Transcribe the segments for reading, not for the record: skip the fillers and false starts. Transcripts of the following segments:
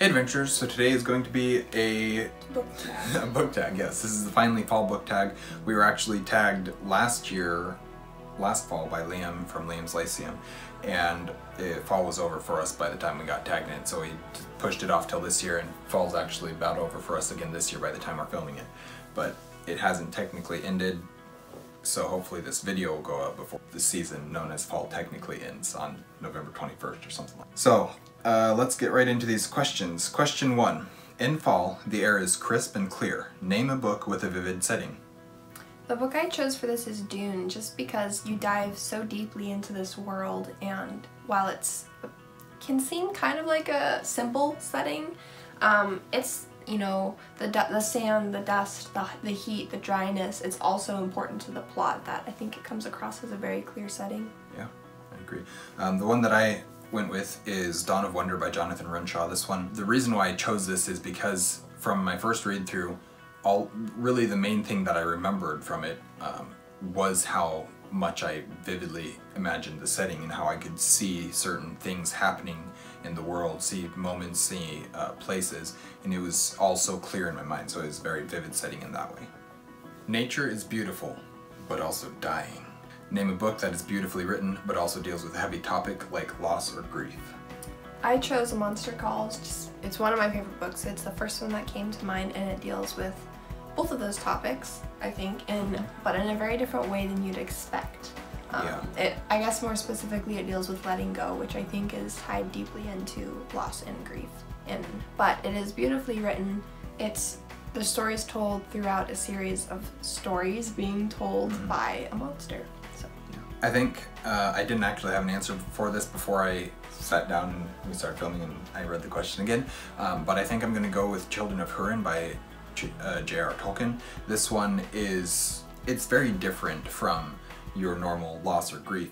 Hey Adventurers, so today is going to be a book tag. a book tag, yes. This is the finally fall book tag. We were actually tagged last fall by Liam from Liam's Lyceum, and fall was over for us by the time we got tagged in, so we pushed it off till this year, and fall's actually about over for us again this year by the time we're filming it. But it hasn't technically ended, so hopefully this video will go up before the season known as fall technically ends on November 21st or something like that. So let's get right into these questions. Question 1. In fall, the air is crisp and clear. Name a book with a vivid setting. The book I chose for this is Dune, just because you dive so deeply into this world, and while it can seem kind of like a simple setting, it's, you know, the sand, the dust, the heat, the dryness, it's also important to the plot that I think it comes across as a very clear setting. Yeah, I agree. The one that I went with is Dawn of Wonder by Jonathan Renshaw. This one, the reason why I chose this is because from my first read through, really the main thing that I remembered from it was how much I vividly imagined the setting and how I could see certain things happening in the world, see moments, see places, and it was all so clear in my mind, so it was a very vivid setting in that way. Nature is beautiful, but also dying. Name a book that is beautifully written, but also deals with a heavy topic like loss or grief. I chose A Monster Calls. It's one of my favorite books. It's the first one that came to mind, and it deals with both of those topics, I think, but in a very different way than you'd expect. I guess more specifically it deals with letting go, which I think is tied deeply into loss and grief. But it is beautifully written. The story is told throughout a series of stories being told by a monster. So. I think I didn't actually have an answer for this before I sat down and we started filming and I read the question again, but I think I'm going to go with Children of Húrin by J.R. Tolkien. This one it's very different from your normal loss or grief,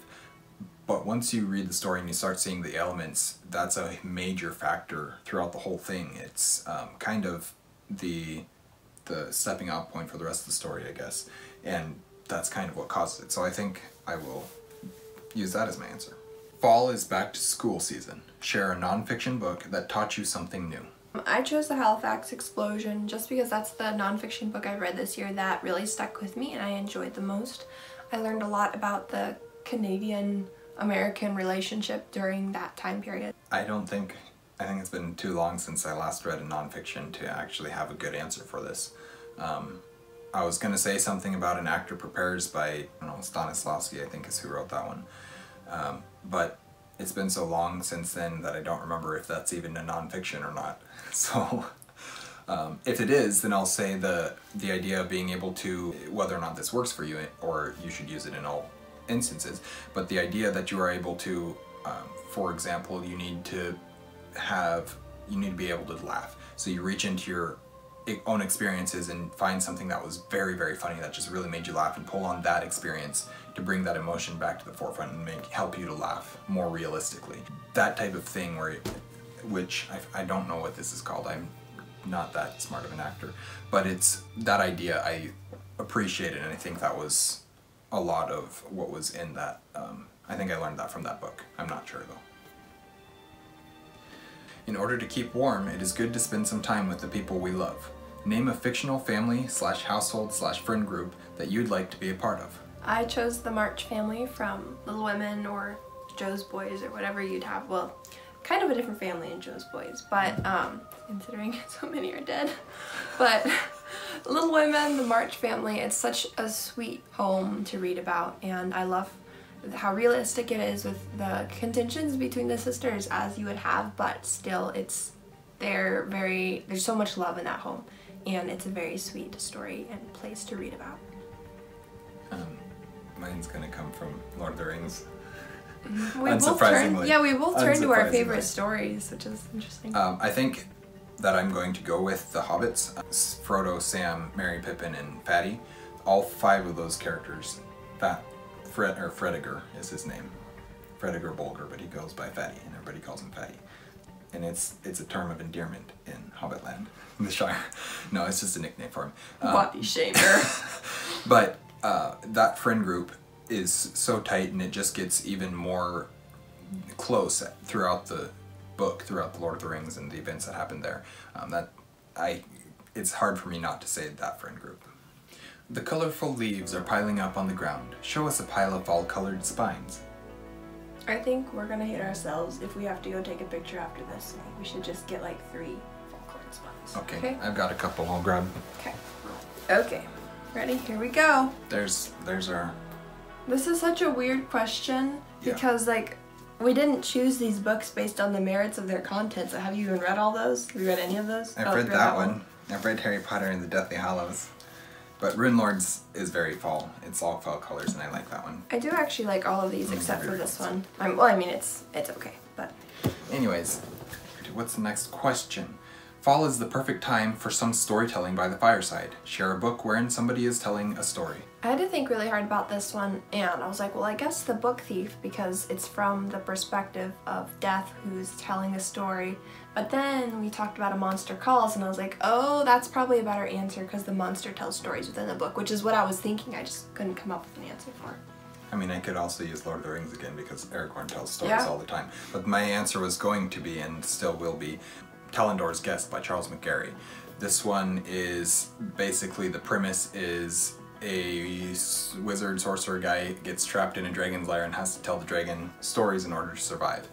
but once you read the story and you start seeing the elements, that's a major factor throughout the whole thing. It's kind of the stepping out point for the rest of the story, I guess, and that's kind of what causes it. So I think I will use that as my answer. Fall is back to school season. Share a nonfiction book that taught you something new. I chose The Halifax Explosion just because that's the nonfiction book I read this year that really stuck with me and I enjoyed the most. I learned a lot about the Canadian-American relationship during that time period. I think it's been too long since I last read a nonfiction to actually have a good answer for this. I was going to say something about An Actor Prepares by, I don't know, Stanislavski, I think is who wrote that one. But it's been so long since then that I don't remember if that's even a nonfiction or not. So if it is, then I'll say the idea of being able to, whether or not this works for you or you should use it in all instances, but the idea that you are able to, for example, you need to be able to laugh. So you reach into your own experiences and find something that was very, very funny that just really made you laugh and pull on that experience to bring that emotion back to the forefront and help you to laugh more realistically. That type of thing which I don't know what this is called, I'm not that smart of an actor, but it's that idea I appreciate it, and I think that was a lot of what was in that. I think I learned that from that book. I'm not sure though. In order to keep warm, it is good to spend some time with the people we love. Name a fictional family/household/friend group that you'd like to be a part of. I chose the March family from Little Women or Joe's Boys or whatever you'd have. Well, kind of a different family in Joe's Boys, but considering so many are dead. But Little Women, the March family, it's such a sweet home to read about, and I love how realistic it is with the contentions between the sisters as you would have, but still there's so much love in that home, and it's a very sweet story and place to read about. Mine's gonna come from Lord of the Rings. Unsurprisingly. We both turned to our favorite stories, which is interesting. I think that I'm going to go with the Hobbits. Frodo, Sam, Merry, Pippin, and Fatty. All 5 of those characters. Frediger is his name. Frediger Bolger, but he goes by Fatty, and everybody calls him Fatty. And it's a term of endearment in Hobbitland, in the Shire. No, it's just a nickname for him. Body shamer. But that friend group is so tight, and it just gets even more close throughout book throughout the Lord of the Rings and the events that happened there. It's hard for me not to say that friend group. The colorful leaves are piling up on the ground. Show us a pile of fall-colored spines. I think we're gonna hate ourselves if we have to go take a picture after this. I think we should just get like 3 fall-colored spines. Okay, I've got a couple I'll grab. Okay. Okay. Ready? Here we go. There's our... This is such a weird question because like we didn't choose these books based on the merits of their content. So have you even read all those? Have you read any of those? I've read that one. I've read Harry Potter and the Deathly Hallows. But Rune Lords is very fall. It's all fall colors and I like that one. I do actually like all of these except for this one. Well, I mean it's okay, but... Anyways, what's the next question? Fall is the perfect time for some storytelling by the fireside. Share a book wherein somebody is telling a story. I had to think really hard about this one, and I was like, well, I guess The Book Thief, because it's from the perspective of Death, who's telling a story. But then we talked about A Monster Calls, and I was like, oh, that's probably a better answer, because the monster tells stories within the book, which is what I was thinking. I just couldn't come up with an answer for. I mean, I could also use Lord of the Rings again, because Aragorn tells stories all the time. But my answer was going to be, and still will be, Talendor's Guest by Charles McGarry. This one is basically, the premise is a wizard sorcerer guy gets trapped in a dragon's lair and has to tell the dragon stories in order to survive.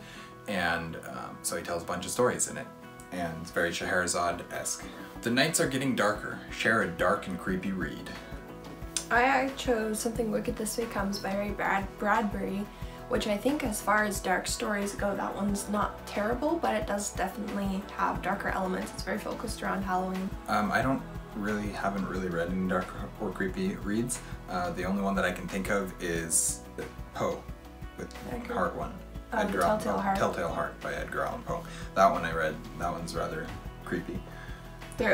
And so he tells a bunch of stories in it. And it's very Scheherazade-esque. The nights are getting darker. Share a dark and creepy read. I chose Something Wicked This Way Comes by Ray Bradbury, which I think as far as dark stories go, that one's not terrible, but it does definitely have darker elements. It's very focused around Halloween. Haven't really read any dark or creepy reads. The only one that I can think of is Poe, with Heart one. Edgar Allan Poe. Telltale Heart by Edgar Allan Poe. That one I read. That one's rather creepy. There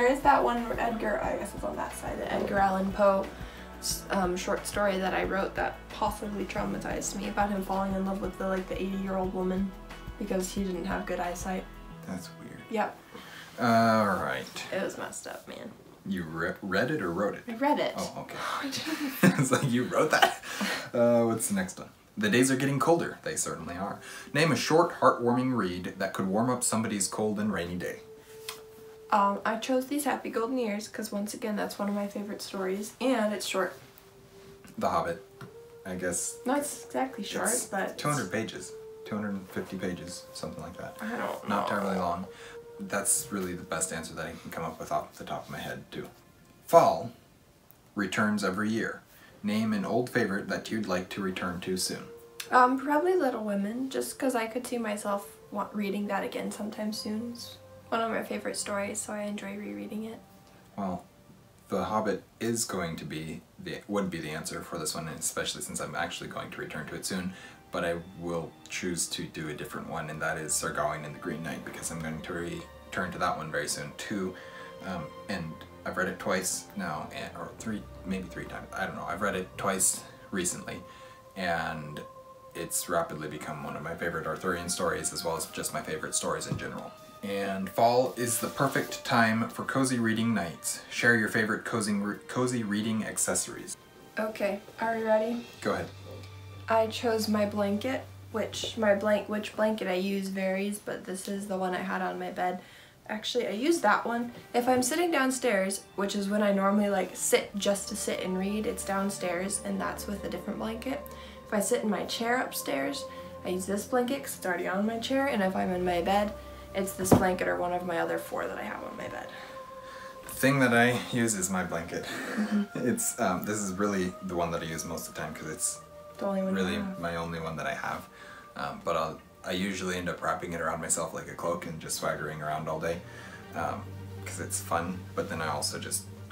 is that one where I guess it's on that side, the Edgar Allan Poe short story that I wrote that possibly traumatized me, about him falling in love with the 80-year-old woman because he didn't have good eyesight. That's weird. Yep. Alright. It was messed up, man. You read it or wrote it? I read it. Oh, okay. It's like, you wrote that? What's the next one? The days are getting colder. They certainly are. Name a short, heartwarming read that could warm up somebody's cold and rainy day. I chose These Happy Golden Years because, once again, that's one of my favorite stories, and it's short. The Hobbit, I guess. Not exactly short, but 200 pages. 250 pages, something like that. I don't know. Not terribly long. That's really the best answer that I can come up with off the top of my head, too. Fall returns every year. Name an old favorite that you'd like to return to soon. Probably Little Women, just because I could see myself reading that again sometime soon. It's one of my favorite stories, so I enjoy rereading it. Well, The Hobbit is going to be would be the answer for this one, especially since I'm actually going to return to it soon. But I will choose to do a different one, and that is Sir Gawain and the Green Knight, because I'm going to return to that one very soon too. And I've read it twice now, or maybe three times. I don't know. I've read it twice recently, and it's rapidly become one of my favorite Arthurian stories, as well as just my favorite stories in general. And fall is the perfect time for cozy reading nights. Share your favorite cozy reading accessories. Okay, are we ready? Go ahead. I chose my blanket, which blanket I use varies, but this is the one I had on my bed. Actually, I use that one. If I'm sitting downstairs, which is when I normally sit just to sit and read, it's downstairs, and that's with a different blanket. If I sit in my chair upstairs, I use this blanket because it's already on my chair, and if I'm in my bed, it's this blanket or one of my other 4 that I have on my bed. The thing that I use is my blanket. It's this is really the one that I use most of the time because it's the only one really my only one that I have. But I usually end up wrapping it around myself like a cloak and just swaggering around all day because it's fun. But then I also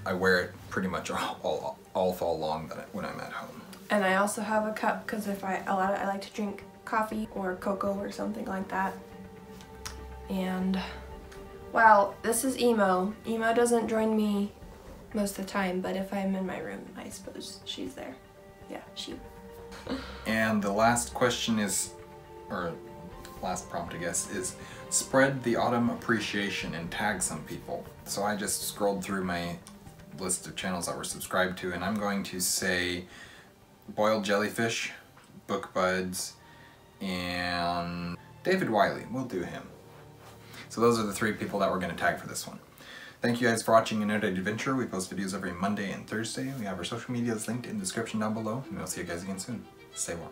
I wear it pretty much all fall long when I'm at home. And I also have a cup because I like to drink coffee or cocoa or something like that. And, well, this is Emo. Emo doesn't join me most of the time, but if I'm in my room, I suppose she's there. Yeah, she. And the last question is, or last prompt I guess, is spread the autumn appreciation and tag some people. So I just scrolled through my list of channels that we're subscribed to, and I'm going to say Boiled Jellyfish, Book Buds, and David Wiley, we'll do him. So those are the 3 people that we're going to tag for this one. Thank you guys for watching an Erudite Adventure. We post videos every Monday and Thursday. We have our social medias linked in the description down below, and we'll see you guys again soon. Stay warm.